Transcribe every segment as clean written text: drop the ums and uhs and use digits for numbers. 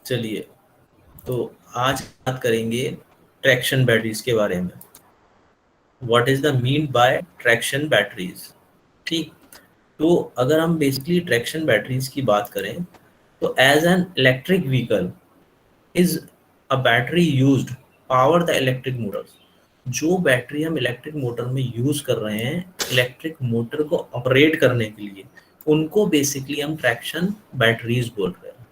चलिए, तो आज बात करेंगे ट्रैक्शन बैटरीज के बारे में। What is the mean by traction batteries? ठीक। तो अगर हम बेसिकली ट्रैक्शन बैटरीज की बात करें, तो as an electric vehicle is a battery used power the electric motors. जो बैटरी हम इलेक्ट्रिक मोटर में यूज कर रहे हैं इलेक्ट्रिक मोटर को ऑपरेट करने के लिए, उनको बेसिकली हम ट्रैक्शन बैटरीज बोल रहे हैं,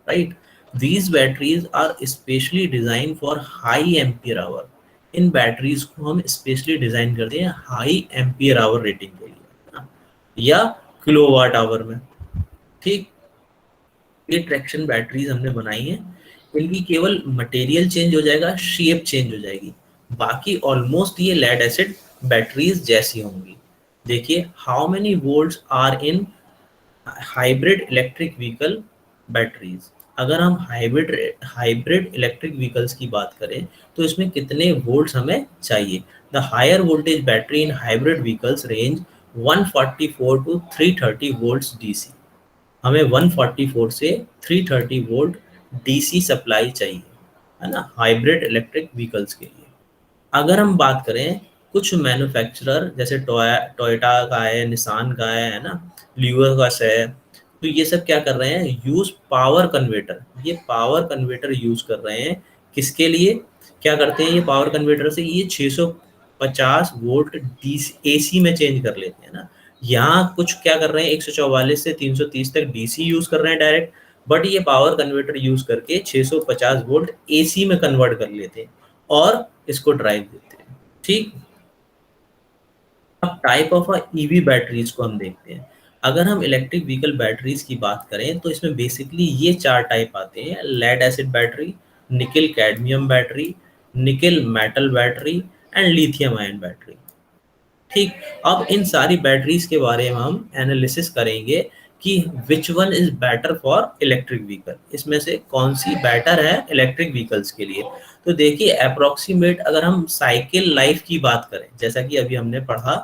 right? These batteries are specially designed for high ampere hour. In batteries को हम स्पेशली डिजाइन करते हैं हाई एम्पियर आवर रेटिंग के लिए, है ना? या किलोवाट आवर में। ठीक। ये ट्रैक्शन बैटरीज हमने बनाई हैं, इनकी केवल मटेरियल चेंज हो जाएगा, शेप चेंज हो जाएगी, बाकी ऑलमोस्ट ये लेड एसिड बैटरीज जैसी होंगी। देखिए, how many volts are in hybrid electric vehicle batteries. अगर हम हाइब्रिड इलेक्ट्रिक व्हीकल्स की बात करें तो इसमें कितने वोल्ट्स हमें चाहिए? The higher voltage battery in hybrid vehicles range 144 to 330 volts DC. हमें 144 से 330 वोल्ट डीसी सप्लाई चाहिए, है ना, हाइब्रिड इलेक्ट्रिक व्हीकल्स के लिए। अगर हम बात करें कुछ मैन्युफैक्चरर जैसे टोयोटा का है, निसान का है ना, ल्यूअर का है, तो ये सब क्या कर रहे हैं? Use power converter. ये पावर कन्वर्टर यूज कर रहे हैं किसके लिए? क्या करते हैं ये पावर कन्वर्टर से? ये 650 वोल्ट डीसी एसी में चेंज कर लेते हैं ना। यहाँ कुछ क्या कर रहे हैं, 144 से 330 तक डीसी यूज कर रहे हैं डायरेक्ट, बट ये पावर कन्वर्टर यूज करके 650 वोल्ट एसी में कन्वर्ट कर लेते हैं और इसको ड्राइव देते हैं। ठीक। अब टाइप ऑफ ईवी बैटरीज को हम देखते हैं। अगर हम इलेक्ट्रिक व्हीकल बैटरीज की बात करें तो इसमें बेसिकली ये चार टाइप आते हैं: lead acid battery, nickel cadmium battery, nickel metal battery and lithium ion battery. ठीक। अब इन सारी बैटरीज के बारे में हम एनालिसिस करेंगे कि which one is better for electric vehicle, इसमें से कौन सी बेटर है इलेक्ट्रिक व्हीकल्स के लिए। तो देखिए, अप्रोक्सीमेट अगर हम साइकिल लाइफ की बात करें, जैसा कि अभी हमने पढ़ा,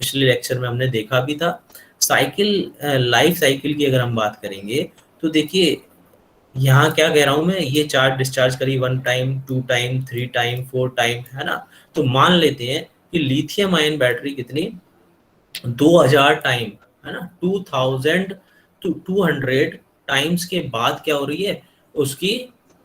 पिछले लेक्चर में हमने देखा भी था, साइकिल लाइफ साइकिल की अगर हम बात करेंगे तो देखिए, यहाँ क्या कह रहा हूं मैं, ये चार्ज डिस्चार्ज करी 1 टाइम, 2 टाइम, 3 टाइम, 4 टाइम, है ना। तो मान लेते हैं कि लिथियम आयन बैटरी कितनी, 2000 टाइम, है ना, 2000 टू 200 टाइम्स के बाद क्या हो रही है, उसकी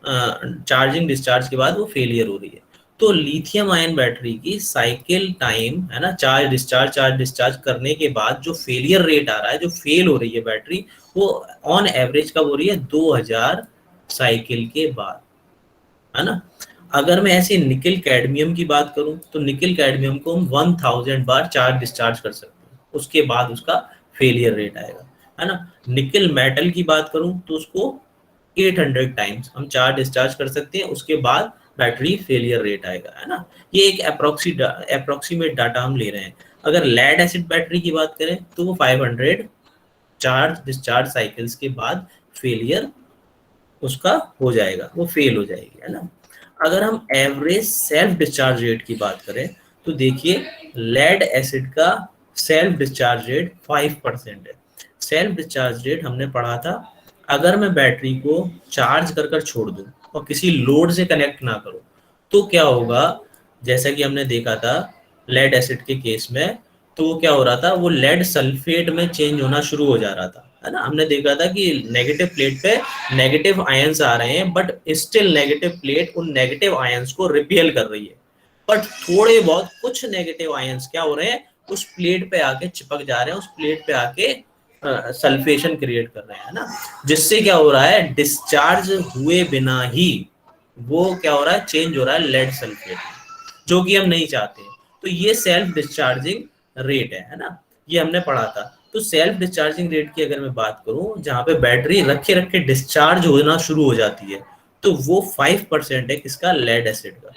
चार्जिंग डिस्चार्ज के बाद वो फेलियर हो रही है। तो लिथियम आयन बैटरी की साइकिल टाइम, है ना, चार्ज डिस्चार्ज करने के बाद जो फेलियर रेट आ रहा है, जो फेल हो रही है बैटरी, वो ऑन एवरेज कब हो रही है? 2000 साइकिल के बाद, है ना। अगर मैं ऐसे निकल कैडमियम की बात करूं तो निकल कैडमियम को हम 1000 बार चार्ज डिस्चार्ज कर सकते हैं, उसके बाद उसका फेलियर रेट आएगा, है ना। निकल मेटल की बात करूं तो उसको 800 टाइम्स हम चार्ज डिस्चार्ज कर सकते हैं, उसके बाद बैटरी फेलियर रेट आएगा, है ना। ये एक अप्रोक्सीमेट डाटा हम ले रहे हैं। अगर लेड एसिड बैटरी की बात करें तो वो 500 चार्ज डिस्चार्ज साइकिल्स के बाद फेलियर उसका हो जाएगा, वो फेल हो जाएगी, है ना। अगर हम एवरेज सेल्फ डिस्चार्ज रेट की बात करें तो देखिए, लेड एसिड का सेल्फ डिस्चार्ज रेट 5% है। सेल्फ डिस्चार्ज रेट हमने पढ़ा था, अगर मैं बैटरी को चार्ज कर कर छोड़ दूं और किसी लोड से कनेक्ट ना करूं तो क्या होगा, जैसा कि हमने देखा था लेड एसिड के केस में, तो वो क्या हो रहा था, वो लेड सल्फेट में चेंज होना शुरू हो जा रहा था, है ना। हमने देखा था कि नेगेटिव प्लेट पे नेगेटिव आयंस आ रहे हैं, बट स्टिल नेगेटिव प्लेट उन नेगेटिव आयंस को रिपेल कर रही है, बट थोड़े बहुत कुछ नेगेटिव आयंस क्या हो रहे हैं, उस प्लेट पे आके चिपक जा रहे हैं, उस प्लेट पे आके सल्फेशन क्रिएट कर रहे हैं, है ना। जिससे क्या हो रहा है, डिस्चार्ज हुए बिना ही वो क्या हो रहा है, चेंज हो रहा है लेड सल्फेट, जो कि हम नहीं चाहते। तो ये सेल्फ डिस्चार्जिंग रेट है ना, ये हमने पढ़ा था। तो सेल्फ डिस्चार्जिंग रेट की अगर मैं बात करूं, जहां पे बैटरी रखे रखे डिस्चार्ज होना शुरू हो जाती है, तो वो 5% है किसका, लेड एसिड का,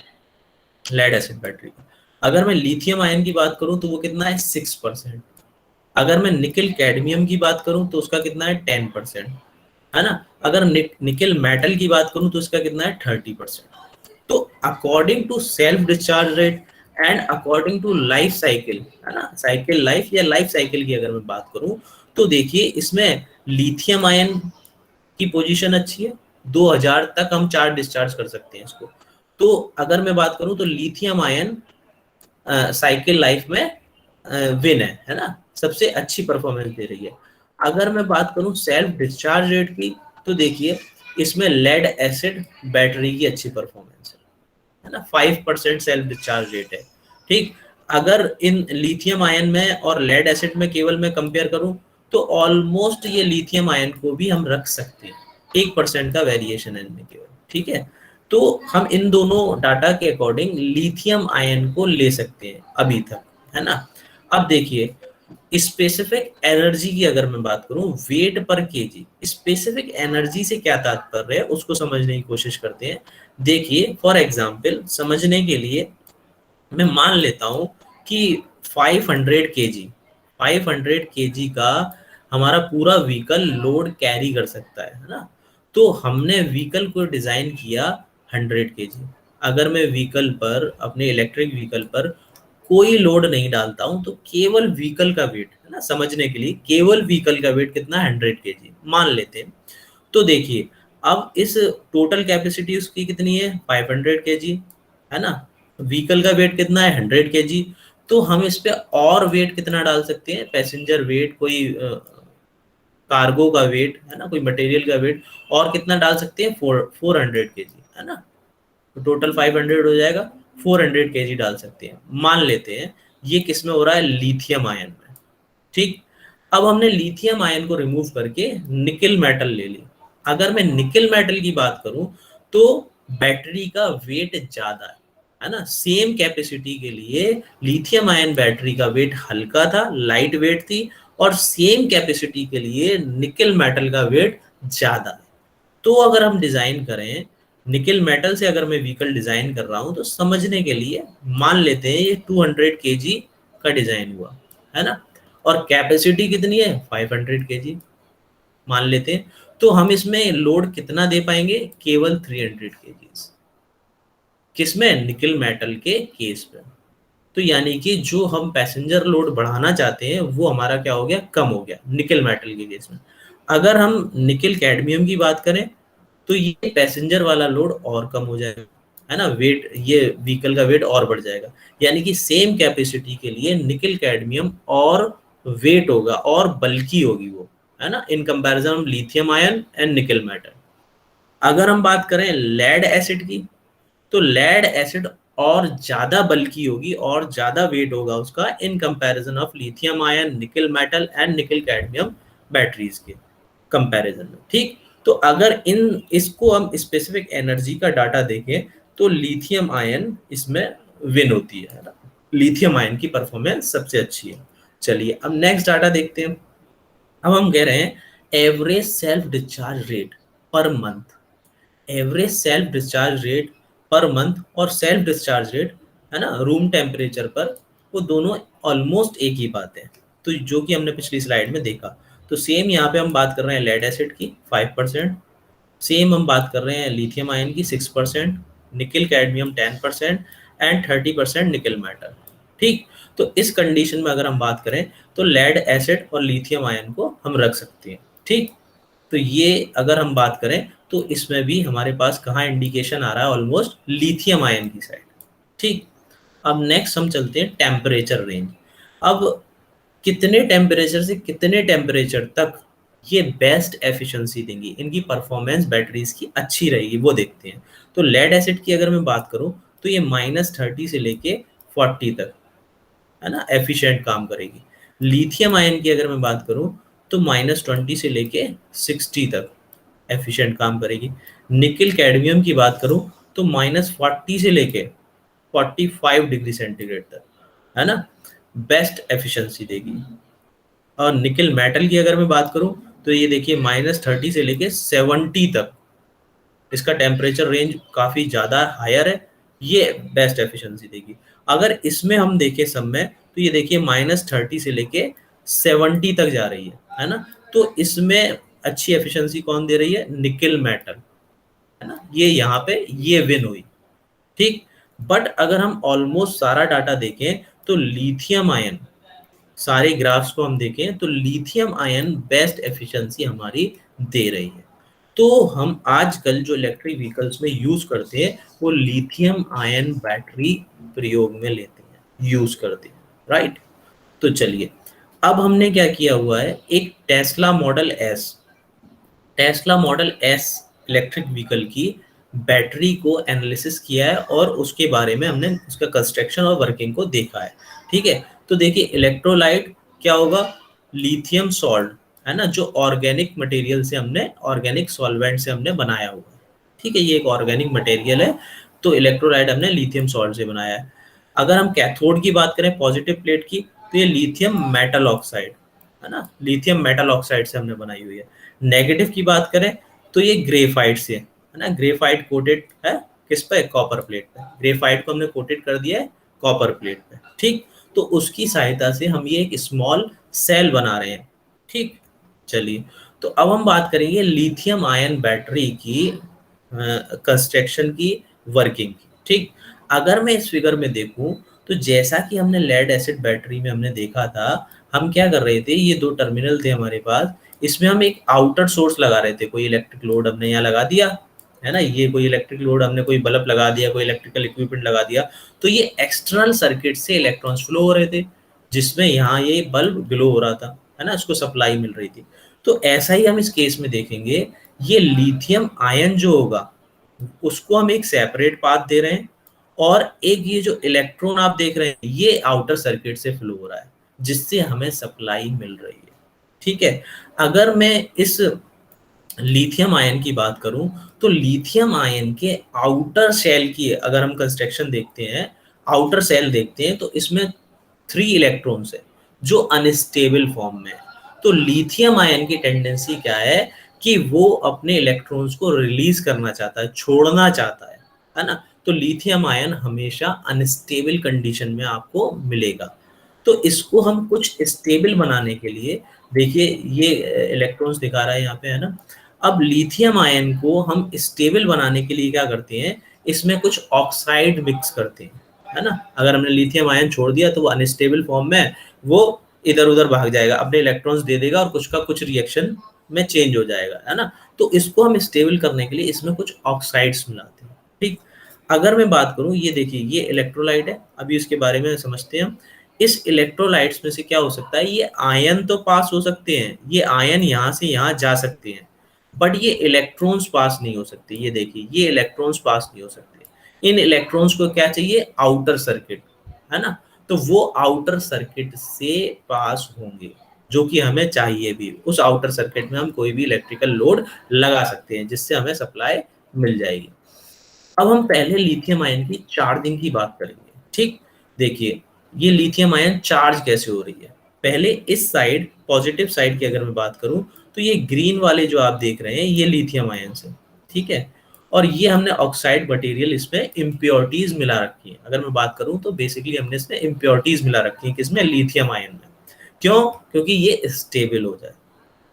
लेड एसिड बैटरी का। अगर मैं लिथियम आयन की बात करूं तो वो कितना है, 6%। अगर मैं निकल कैडमियम की बात करूं तो उसका कितना है, 10%, है ना। अगर निकल मेटल की बात करूं तो उसका कितना है, 30%। तो according to self discharge rate and according to life cycle, है ना, साइकिल लाइफ या लाइफ साइकिल की अगर मैं बात करूं तो देखिए, इसमें लिथियम आयन की पोजीशन अच्छी है, 2000 तक हम चार्ज डिस्चार्ज कर सकते हैं इसको। तो अगर मैं बात करूं तो लिथियम आयन साइकिल लाइफ में विन है ना, सबसे अच्छी परफॉर्मेंस दे रही है। अगर मैं बात करूं सेल्फ डिस्चार्ज रेट की, तो देखिए इसमें लेड एसिड बैटरी की अच्छी परफॉर्मेंस है ना, 5% सेल्फ डिस्चार्ज रेट है। ठीक, अगर इन लिथियम आयन में और लेड एसिड में केवल मैं कंपेयर करूं, तो ऑलमोस्ट ये लिथियम आयन को भी हम रख सकते हैं, 1% का वेरिएशन है इनमें केवल। ठीक है, तो हम इन दोनों डाटा के अकॉर्डिंग लिथियम आयन को ले सकते हैं अभी तक, है ना। अब देखिए स्पेसिफिक एनर्जी की अगर मैं बात करूं, वेट पर केजी, स्पेसिफिक एनर्जी से क्या तात्पर्य है उसको समझने की कोशिश करते हैं। देखिए फॉर एग्जांपल समझने के लिए मैं मान लेता हूं कि 500 केजी, 500 केजी का हमारा पूरा व्हीकल लोड कैरी कर सकता है ना। तो हमने व्हीकल को डिजाइन किया 100 केजी। अगर मैं व्हीकल पर, अपने इलेक्ट्रिक व्हीकल पर कोई लोड नहीं डालता हूं, तो केवल व्हीकल का वेट है ना, समझने के लिए केवल व्हीकल का वेट कितना है, 100 केजी मान लेते हैं। तो देखिए अब इस टोटल कैपेसिटी उसकी कितनी है, 500 केजी, है ना। व्हीकल का वेट कितना है, 100 केजी। तो हम इस पे और वेट कितना डाल सकते हैं, पैसेंजर वेट, कोई कार्गो का वेट है ना, कोई मटेरियल का वेट और कितना डाल सकते हैं, 400 केजी, है ना। तो टोटल 500 हो जाएगा, 400 केजी डाल सकते हैं। मान लेते हैं ये किस में हो रहा है, लिथियम आयन में। ठीक, अब हमने लिथियम आयन को रिमूव करके निकल मेटल ले ली। अगर मैं निकल मेटल की बात करूं, तो बैटरी का वेट ज्यादा है ना, सेम कैपेसिटी के लिए लिथियम आयन बैटरी का वेट हल्का था, लाइट वेट थी, और सेम कैपेसिटी के लिए निकल मेटल का वेट ज्यादा है। तो अगर हम डिजाइन करें निकल मेटल से, अगर मैं व्हीकल डिजाइन कर रहा हूं, तो समझने के लिए मान लेते हैं ये 200 केजी का डिजाइन हुआ, है ना, और कैपेसिटी कितनी है, 500 केजी मान लेते हैं। तो हम इसमें लोड कितना दे पाएंगे, केवल 300 केजी, किसमें, निकल मेटल के केस पे। तो यानी कि जो हम पैसेंजर लोड बढ़ाना चाहते हैं वो हमारा क्या हो गया, कम हो गया निकल मेटल के केस में। अगर हम निकल कैडमियम की बात करें, तो ये पैसेंजर वाला लोड और कम हो जाएगा, है ना, वेट, ये व्हीकल का वेट और बढ़ जाएगा। यानी कि सेम कैपेसिटी के लिए निकल कैडमियम और वेट होगा और बल्कि होगी वो, है ना, in comparison lithium ion and nickel metal. अगर हम बात करें लेड एसिड की, तो लेड एसिड और ज्यादा बल्कि होगी और ज्यादा वेट होगा उसका in comparison of lithium ion, nickel metal and निकल कैडमियम बैटरीज के कंपैरिजन में। ठीक, तो अगर इन इसको हम स्पेसिफिक एनर्जी का डाटा देखें, तो लिथियम आयन इसमें विन होती है ना, लिथियम आयन की परफॉर्मेंस सबसे अच्छी है। चलिए अब नेक्स्ट डाटा देखते हैं। अब हम कह रहे हैं average self discharge rate per month, average self discharge rate per month और सेल्फ डिस्चार्ज रेट, है ना, रूम टेम्परेचर पर, वो दोनों ऑलमोस्ट एक ही बात है। तो जो कि हमने पिछली स्लाइड में देखा, तो सेम यहाँ पे हम बात कर रहे हैं लेड एसिड की 5%, सेम हम बात कर रहे हैं लिथियम आयन की 6%, निकल कैडमियम 10% एंड 30% निकल मेटल। ठीक, तो इस कंडीशन में अगर हम बात करें, तो लेड एसिड और लिथियम आयन को हम रख सकते हैं। ठीक, तो ये अगर हम बात करें, तो इसमें भी हमारे पास कहाँ इंडिकेशन आ रहा है, ऑलमोस्ट लिथियम आयन की साइड। ठीक, अब नेक्स्ट हम चलते हैं टेम्परेचर रेंज। अब कितने टेम्परेचर से कितने टेम्परेचर तक ये बेस्ट एफिशिएंसी देंगी, इनकी परफॉर्मेंस बैटरीज की अच्छी रहेगी, वो देखते हैं। तो लेड एसिड की अगर मैं बात करूं, तो ये -30 से लेके 40 तक, है ना, एफिशिएंट काम करेगी। लिथियम आयन की अगर मैं बात करूं, तो -20 से लेके 60 तक एफिशिएंट काम करेगी। निकल कैडमियम की बात करूं, तो -40 से लेके 45 डिग्री सेंटीग्रेड तक, है ना, बेस्ट एफिशिएंसी देगी। और निकल मेटल की अगर मैं बात करूं, तो ये देखिए -30 से लेके 70 तक, इसका टेम्परेचर रेंज काफ़ी ज़्यादा हायर है, ये बेस्ट एफिशिएंसी देगी। अगर इसमें हम देखें सब में, तो ये देखिए -30 से लेके 70 तक जा रही है ना। तो इसमें अच्छी एफिशिएंसी कौन दे रही है, निकल मेटल, है ना, ये यहाँ पे ये विन हुई। ठीक, बट अगर हम ऑलमोस्ट सारा डाटा देखें, तो लिथियम आयन, सारे ग्राफ्स को हम देखें, तो लिथियम आयन बेस्ट एफिशिएंसी हमारी दे रही है। तो हम आजकल जो इलेक्ट्रिक व्हीकल्स में यूज करते हैं वो लिथियम आयन बैटरी प्रयोग में लेते हैं, यूज करते हैं, राइट। तो चलिए, अब हमने क्या किया हुआ है, एक Tesla model S electric vehicle की बैटरी को एनालिसिस किया है और उसके बारे में हमने उसका कंस्ट्रक्शन और वर्किंग को देखा है। ठीक है, तो देखिए इलेक्ट्रोलाइट क्या होगा, लिथियम सॉल्ट, है ना, जो ऑर्गेनिक मटेरियल से हमने, ऑर्गेनिक सॉल्वेंट से हमने बनाया हुआ है। ठीक है, ये एक ऑर्गेनिक मटेरियल है, तो इलेक्ट्रोलाइट हमने लिथियम सॉल्ट से बनाया है। अगर हम कैथोड की बात करें, पॉजिटिव प्लेट की, तो ये लिथियम मेटल ऑक्साइड, है ना, लिथियम मेटल ऑक्साइड से हमने बनाई हुई है। नेगेटिव की बात करें तो ये ग्रेफाइट से, है ना, ग्रेफाइट कोटेड है किस पे, कॉपर प्लेट पे। ग्रेफाइट को हमने कोटेड कर दिया है कॉपर प्लेट पे। ठीक, तो उसकी सहायता से हम ये एक स्मॉल सेल बना रहे हैं। ठीक, चलिए, तो अब हम बात करेंगे लिथियम आयन बैटरी की कंस्ट्रक्शन की, वर्किंग की। ठीक, अगर मैं इस फिगर में देखूं तो जैसा कि हमने लेड एसिड बैटरी में हमने देखा था, हम क्या कर रहे थे, ये दो टर्मिनल थे हमारे पास, इसमें हम एक आउटर सोर्स लगा रहे थे, कोई इलेक्ट्रिक लोड हमने यहाँ लगा दिया, है ना, ये कोई इलेक्ट्रिक लोड, हमने कोई बल्ब लगा दिया, कोई इलेक्ट्रिकल इक्विपमेंट लगा दिया, तो ये एक्सटर्नल सर्किट से इलेक्ट्रॉन्स फ्लो हो रहे थे, जिसमें यहाँ ये बल्ब ग्लो हो रहा था, है ना, इसको सप्लाई मिल रही थी। तो ऐसा ही हम इस केस में देखेंगे, ये लिथियम आयन जो होगा उसको हम एक सेपरेट पाथ दे रहे हैं, और एक ये जो इलेक्ट्रॉन आप देख रहे हैं ये आउटर सर्किट से फ्लो हो रहा है, जिससे हमें सप्लाई मिल रही है। ठीक है, अगर मैं इस लिथियम आयन की बात करूं तो लिथियम आयन के आउटर सेल की अगर हम कंस्ट्रक्शन देखते हैं, आउटर सेल देखते हैं, तो इसमें 3 इलेक्ट्रॉन्स है जो अनस्टेबल फॉर्म में है। तो लिथियम आयन की टेंडेंसी क्या है कि वो अपने इलेक्ट्रॉन्स को रिलीज करना चाहता है, छोड़ना चाहता है ना। तो लिथियम आयन हमेशा अनस्टेबल कंडीशन में आपको मिलेगा। तो इसको हम कुछ स्टेबल बनाने के लिए, देखिए ये इलेक्ट्रॉन्स दिखा रहा है यहाँ पे, है ना। अब लिथियम आयन को हम स्टेबल बनाने के लिए क्या करते हैं, इसमें कुछ ऑक्साइड मिक्स करते हैं, है ना। अगर हमने लिथियम आयन छोड़ दिया तो वो अनस्टेबल फॉर्म में वो इधर उधर भाग जाएगा, अपने इलेक्ट्रॉन्स दे देगा और कुछ का कुछ रिएक्शन में चेंज हो जाएगा, है ना। तो इसको हम स्टेबल करने के लिए इसमें कुछ ऑक्साइड्स मिलाते हैं। ठीक, अगर मैं बात करूं, ये देखिए ये इलेक्ट्रोलाइट है, अभी इसके बारे में समझते हैं हम। इस इलेक्ट्रोलाइट्स में से क्या हो सकता है, ये आयन तो पास हो सकते हैं, ये आयन यहाँ से यहाँ जा सकते हैं, बट ये इलेक्ट्रॉन्स पास नहीं हो सकते। ये देखिए ये इलेक्ट्रॉन्स पास नहीं हो सकते। इन इलेक्ट्रॉन्स को क्या चाहिए, आउटर सर्किट, है ना। तो वो आउटर सर्किट से पास होंगे, जो कि हमें चाहिए भी। उस आउटर सर्किट में हम कोई भी इलेक्ट्रिकल लोड लगा सकते हैं, जिससे हमें सप्लाई मिल जाएगी। अब हम पहले लिथियम आयन की चार्जिंग की बात करेंगे। ठीक, देखिए ये लिथियम आयन चार्ज कैसे हो रही है। पहले इस साइड, पॉजिटिव साइड की अगर मैं बात करूं, तो ये ग्रीन वाले जो आप देख रहे हैं ये लिथियम आयन से, ठीक है। और ये हमने ऑक्साइड मटेरियल, इसमें इम्प्योरिटीज मिला रखी है। अगर मैं बात करूं तो बेसिकली हमने इसमें इम्प्योरिटीज मिला रखी है, किसमें, लिथियम आयन में। क्यों, क्योंकि ये स्टेबल हो जाए।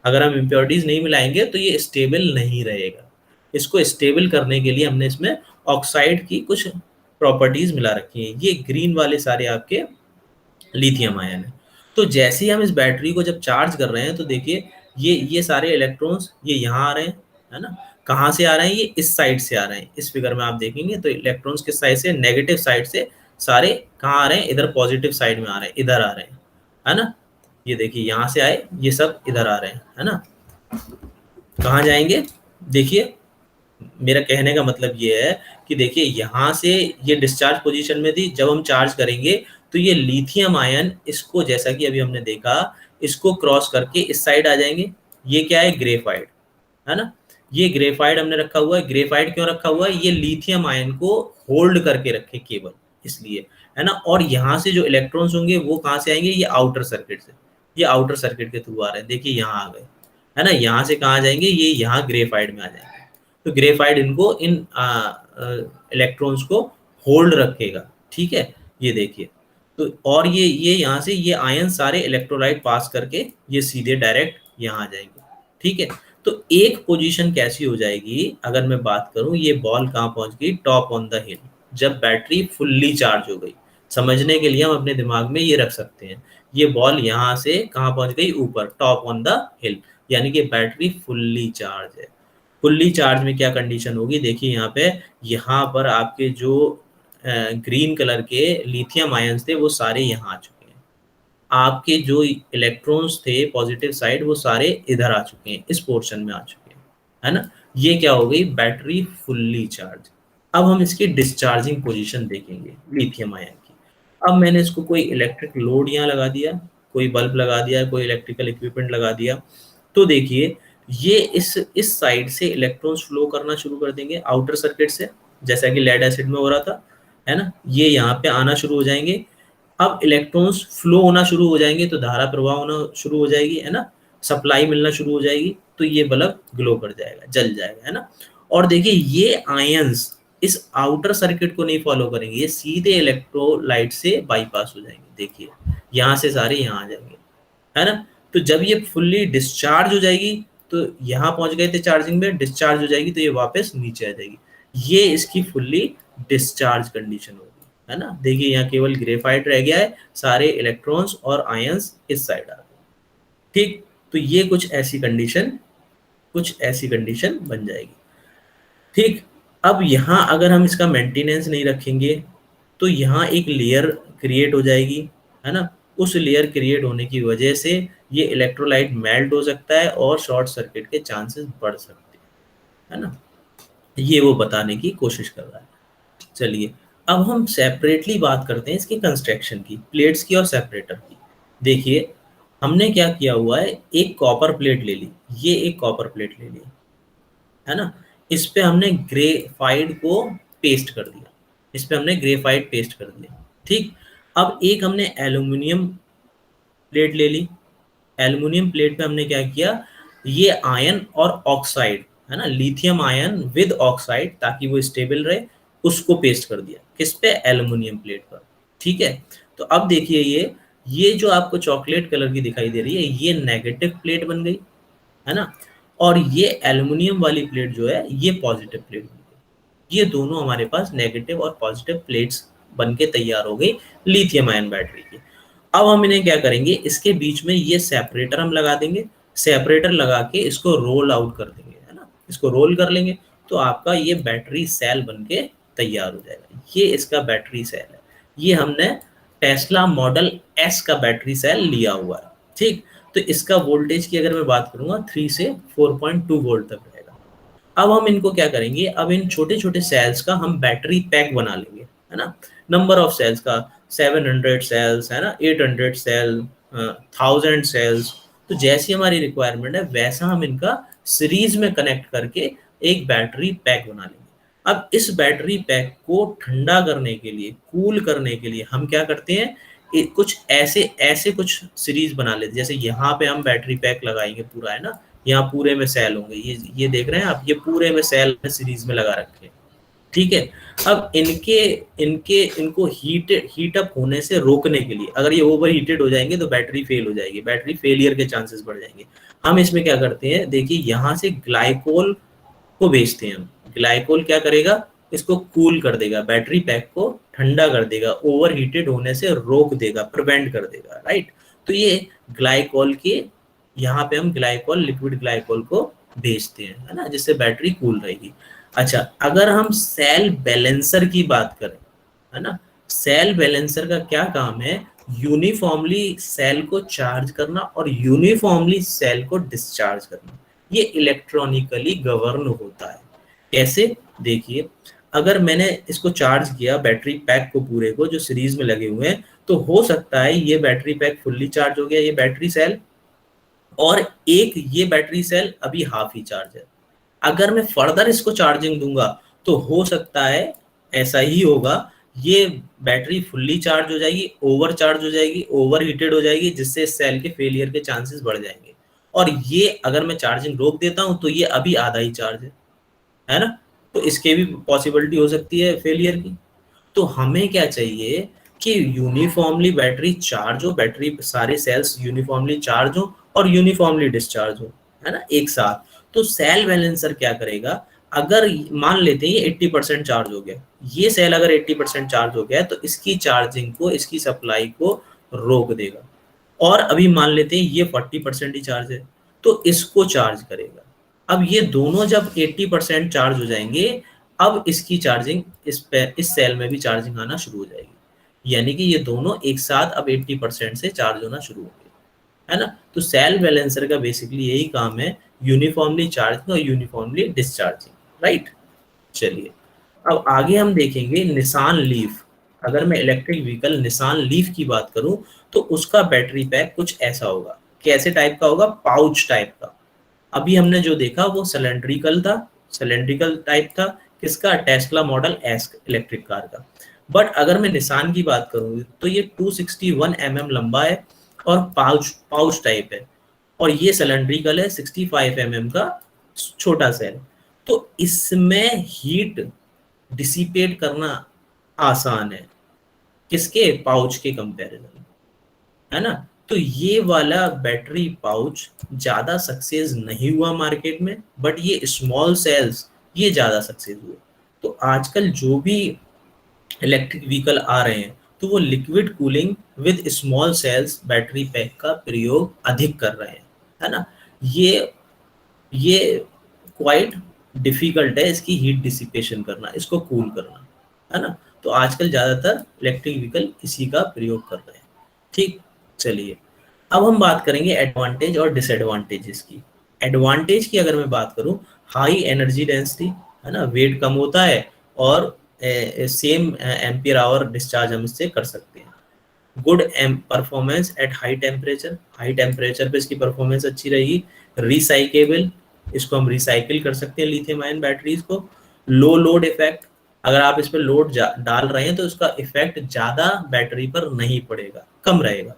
अगर हम इम्प्योरिटीज नहीं मिलाएंगे तो ये स्टेबल नहीं रहेगा। इसको स्टेबल करने के लिए हमने इसमें ऑक्साइड की कुछ प्रॉपर्टीज मिला रखी हैं। ये ग्रीन वाले सारे आपके लिथियम आयन है। तो जैसे ही हम इस बैटरी को जब चार्ज कर रहे हैं तो देखिए ये सारे इलेक्ट्रॉन्स ये यहाँ आ रहे हैं, है ना। कहाँ से आ रहे हैं, ये इस साइड से आ रहे हैं। इस फिगर में आप देखेंगे तो इलेक्ट्रॉन्स किस साइड से, नेगेटिव साइड से सारे कहाँ आ रहे हैं, इधर पॉजिटिव साइड में आ रहे हैं, इधर आ रहे हैं, है ना। ये देखिए यहाँ से आए, ये सब इधर आ रहे हैं, है ना। कहाँ जाएंगे, देखिए मेरा कहने का मतलब ये है कि देखिए यहाँ से ये डिस्चार्ज पोजीशन में थी, जब हम चार्ज करेंगे तो ये लिथियम आयन इसको, जैसा कि अभी हमने देखा, इसको क्रॉस करके इस साइड आ जाएंगे। ये क्या है, ग्रेफाइट, है ना। ये ग्रेफाइट हमने रखा हुआ है। ग्रेफाइट क्यों रखा हुआ है, ये लिथियम आयन को होल्ड करके रखे केवल इसलिए, है ना। और यहाँ से जो इलेक्ट्रॉन्स होंगे वो कहाँ से आएंगे, ये आउटर सर्किट से, ये आउटर सर्किट के थ्रू आ रहे हैं। देखिए यहाँ आ गए, है ना। यहाँ से कहाँ जाएंगे, ये यहाँ ग्रेफाइट में आ जाएंगे। तो ग्रेफाइट इनको, इन इलेक्ट्रॉन्स को होल्ड रखेगा, ठीक है। ये देखिए, तो और ये यहाँ से ये आयन सारे इलेक्ट्रोलाइट पास करके ये सीधे डायरेक्ट यहाँ आ जाएंगे, ठीक है। तो एक पोजीशन कैसी हो जाएगी, अगर मैं बात करूं, ये बॉल कहाँ पहुंच गई, टॉप ऑन द हिल, जब बैटरी फुल्ली चार्ज हो गई। समझने के लिए हम अपने दिमाग में ये रख सकते हैं, ये बॉल यहाँ से कहाँ पहुंच गई, ऊपर, टॉप ऑन द हिल, यानी कि बैटरी फुल्ली चार्ज है। फुल्ली चार्ज में क्या कंडीशन होगी, देखिए यहाँ पर आपके जो ग्रीन कलर के लिथियम आयंस थे वो सारे यहाँ आ चुके हैं, आपके जो इलेक्ट्रॉन्स थे पॉजिटिव साइड वो सारे इधर आ चुके हैं, इस पोर्शन में आ चुके हैं, है ना। ये क्या हो गई, बैटरी फुल्ली चार्ज। अब हम इसकी डिस्चार्जिंग पोजीशन देखेंगे लिथियम आयन की। अब मैंने इसको कोई इलेक्ट्रिक लोड यहाँ लगा दिया, कोई बल्ब लगा दिया, कोई इलेक्ट्रिकल इक्विपमेंट लगा दिया, तो देखिए ये इस साइड से इलेक्ट्रॉन्स फ्लो करना शुरू कर देंगे आउटर सर्किट से, जैसा कि लेड एसिड में हो रहा था, है ना। ये यहाँ पे आना शुरू हो जाएंगे, अब इलेक्ट्रॉन्स फ्लो होना शुरू हो जाएंगे तो धारा प्रवाह होना शुरू हो जाएगी, है ना, सप्लाई मिलना शुरू हो जाएगी, तो ये बल्ब ग्लो कर जाएगा, जल जाएगा, है ना। और देखिए ये आयंस इस आउटर सर्किट को नहीं फॉलो करेंगे, ये सीधे इलेक्ट्रोलाइट से बाईपास हो जाएंगे, देखिए यहाँ से सारे यहाँ आ जाएंगे, है ना। तो जब ये फुल्ली डिस्चार्ज हो जाएगी, तो यहाँ पहुंच गए थे चार्जिंग में, डिस्चार्ज हो जाएगी तो ये वापस नीचे आ जाएगी, ये इसकी फुल्ली डिस्चार्ज कंडीशन होगी, है ना। देखिए यहाँ केवल ग्रेफाइट रह गया है, सारे इलेक्ट्रॉन्स और आयंस इस साइड आ गए, ठीक। तो ये कुछ ऐसी कंडीशन बन जाएगी, ठीक। अब यहाँ अगर हम इसका मेंटेनेंस नहीं रखेंगे तो यहाँ एक लेयर क्रिएट हो जाएगी, है ना। उस लेयर क्रिएट होने की वजह से ये इलेक्ट्रोलाइट मेल्ट हो सकता है और शॉर्ट सर्किट के चांसेस बढ़ सकते हैं, है ना। ये वो बताने की कोशिश कर रहा है। चलिए अब हम सेपरेटली बात करते हैं इसकी कंस्ट्रक्शन की, प्लेट्स की और सेपरेटर की। देखिए हमने क्या किया हुआ है, एक कॉपर प्लेट ले ली, ये एक कॉपर प्लेट ले ली, है ना। इस पे हमने ग्रेफाइट को पेस्ट कर दिया, इस पे हमने ग्रेफाइट पेस्ट कर दिया, ठीक। अब एक हमने एल्यूमिनियम प्लेट ले ली, एल्युमिनियम प्लेट पे हमने क्या किया, ये आयन और ऑक्साइड, है ना, लिथियम आयन विद ऑक्साइड, ताकि वो स्टेबल रहे, उसको पेस्ट कर दिया किस पे, एल्युमिनियम प्लेट पर, ठीक है। तो अब देखिए ये जो आपको चॉकलेट कलर की दिखाई दे रही है, ये नेगेटिव प्लेट बन गई, है ना। और ये एल्युमिनियम वाली प्लेट जो है ये पॉजिटिव प्लेट बन गई, ये दोनों हमारे पास नेगेटिव और पॉजिटिव प्लेट्स बन के तैयार हो गई लिथियम आयन बैटरी की। अब हम इन्हें क्या करेंगे, इसके बीच में ये सेपरेटर हम लगा देंगे, सेपरेटर लगा के इसको रोल आउट कर देंगे, है ना, इसको रोल कर लेंगे, तो आपका ये बैटरी सेल बन के तैयार हो जाएगा। ये इसका बैटरी सेल है, ये हमने टेस्ला मॉडल एस का बैटरी सेल लिया हुआ है, ठीक। तो इसका वोल्टेज की अगर मैं बात करूंगा 3 से 4.2 वोल्ट तक रहेगा। अब हम इनको क्या करेंगे, अब इन छोटे छोटे सेल्स का हम बैटरी पैक बना लेंगे, है ना। नंबर ऑफ सेल्स का 700 सेल्स, है ना, 800 सेल, 1000 सेल्स, तो जैसी हमारी रिक्वायरमेंट है वैसा हम इनका सीरीज में कनेक्ट करके एक बैटरी पैक बना लेंगे। अब इस बैटरी पैक को ठंडा करने के लिए, कूल करने के लिए हम क्या करते हैं, कुछ ऐसे ऐसे कुछ सीरीज बना लेते, जैसे यहाँ पे हम बैटरी पैक लगाएंगे पूरा, है ना, यहाँ पूरे में सेल होंगे, ये देख रहे हैं आप, ये पूरे में सेल सीरीज में लगा रखे हैं, ठीक है। अब इनको हीट अप होने से रोकने के लिए, अगर ये ओवर हीटेड हो जाएंगे तो बैटरी फेल हो जाएगी, बैटरी फेलियर के चांसेस बढ़ जाएंगे। हम इसमें क्या करते हैं, देखिए यहाँ से ग्लाइकोल को भेजते हैं हम, ग्लाइकोल क्या करेगा, इसको कूल कर देगा, बैटरी पैक को ठंडा कर देगा, ओवर हीटेड होने से रोक देगा, प्रिवेंट कर देगा, राइट। तो ये ग्लाइकोल के, यहाँ पे हम ग्लाइकोल, लिक्विड ग्लाइकोल को भेजते हैं, है ना, जिससे बैटरी कूल रहेगी। अच्छा, अगर हम सेल बैलेंसर की बात करें, है ना, सेल बैलेंसर का क्या काम है, यूनिफॉर्मली सेल को चार्ज करना और यूनिफॉर्मली सेल को डिस्चार्ज करना, ये इलेक्ट्रॉनिकली गवर्न होता है। कैसे, देखिए अगर मैंने इसको चार्ज किया बैटरी पैक को पूरे को जो सीरीज में लगे हुए हैं, तो हो सकता है ये बैटरी पैक फुल्ली चार्ज हो गया, ये बैटरी सेल, और एक ये बैटरी सेल अभी हाफ ही चार्ज है। अगर मैं फर्दर इसको चार्जिंग दूंगा तो हो सकता है ऐसा ही होगा, ये बैटरी फुल्ली चार्ज हो जाएगी, ओवर चार्ज हो जाएगी, ओवर हीटेड हो जाएगी, जिससे सेल के फेलियर के चांसेस बढ़ जाएंगे। और ये अगर मैं चार्जिंग रोक देता हूं तो ये अभी आधा ही चार्ज है ना, तो इसके भी पॉसिबिलिटी हो सकती है फेलियर की। तो हमें क्या चाहिए कि यूनिफॉर्मली बैटरी चार्ज हो, बैटरी सारे सेल्स यूनिफॉर्मली चार्ज हो और यूनिफॉर्मली डिस्चार्ज हो, है ना, एक साथ। तो सेल बैलेंसर क्या करेगा, अगर मान लेते हैं ये 80% चार्ज हो गया, ये सेल अगर 80% चार्ज हो गया तो इसकी चार्जिंग को, इसकी सप्लाई को रोक देगा। और अभी मान लेते हैं ये 40% ही चार्ज है तो इसको चार्ज करेगा। अब ये दोनों जब 80% चार्ज हो जाएंगे, अब इसकी चार्जिंग इस सेल में भी चार्जिंग आना शुरू हो जाएगी, यानी कि ये दोनों एक साथ अब 80% से चार्ज होना शुरू होंगे, है ना। तो सेल बैलेंसर का बेसिकली यही काम है, यूनिफॉर्मली चार्जिंग और यूनिफॉर्मली डिस्चार्जिंग, राइट। चलिए, अब आगे हम देखेंगे निसान लीफ। अगर मैं इलेक्ट्रिक व्हीकल निसान लीफ की बात करूं तो उसका बैटरी पैक कुछ ऐसा होगा। कैसे टाइप का होगा? पाउच टाइप का। अभी हमने जो देखा वो सिलेंड्रिकल था, सिलेंड्रिकल टाइप था, किसका? Tesla model S electric car का। बट अगर मैं निसान की बात करूं तो ये 261 लंबा है और पाउच पाउच टाइप है, और ये सिलेंड्रिकल है, 65 का छोटा सेल। तो इसमें हीट डिसिपेट करना आसान है, किसके? पाउच के कंपैरिजन, है ना। तो ये वाला बैटरी पाउच ज्यादा सक्सेस नहीं हुआ मार्केट में, बट ये स्मॉल सेल्स ये ज्यादा सक्सेस हुए। तो आजकल जो भी इलेक्ट्रिक व्हीकल आ रहे हैं तो वो liquid cooling with small cells battery pack का प्रयोग अधिक कर रहे हैं, है ना। ये ये क्वाइट डिफिकल्ट है इसकी हीट डिसिपेशन करना, इसको कूल करना, है ना। तो आजकल ज़्यादातर इलेक्ट्रिक व्हीकल इसी का प्रयोग कर रहे हैं। ठीक, चलिए, अब हम बात करेंगे एडवांटेज और डिसएडवांटेजेस की। एडवांटेज की अगर मैं बात करूं, हाई एनर्जी डेंसिटी, है ना, वेट कम होता है और सेम एम्पियर आवर डिस्चार्ज हम इससे कर सकते हैं। Good performance at high temperature, high temperature पे इसकी परफॉर्मेंस अच्छी रहेगी। रिसाइकेबल, इसको हम रिसाइकिल कर सकते हैं लिथियम आयन बैटरीज को। लो लोड इफेक्ट, अगर आप इस पर लोड डाल रहे हैं तो इसका इफेक्ट ज़्यादा बैटरी पर नहीं पड़ेगा, कम रहेगा।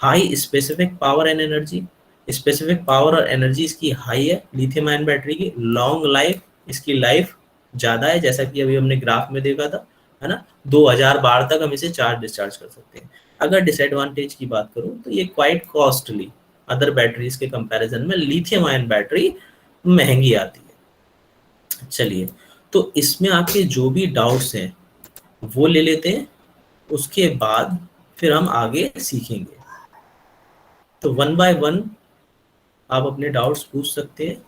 High specific power and energy, specific power और एनर्जी इसकी हाई है लिथियम आयन बैटरी की। लॉन्ग लाइफ, इसकी लाइफ ज़्यादा है, जैसा कि अभी हमने ग्राफ में देखा था, है ना। 2000 बार तक हम इसे चार्ज डिस्चार्ज कर सकते हैं। अगर डिसएडवांटेज की बात करूं तो ये क्वाइट कॉस्टली, अदर बैटरीज के कंपैरिजन में लिथियम आयन बैटरी महंगी आती है। चलिए, तो इसमें आपके जो भी डाउट्स हैं वो ले लेते हैं, उसके बाद फिर हम आगे सीखेंगे। तो वन बाय वन आप अपने डाउट्स पूछ सकते हैं।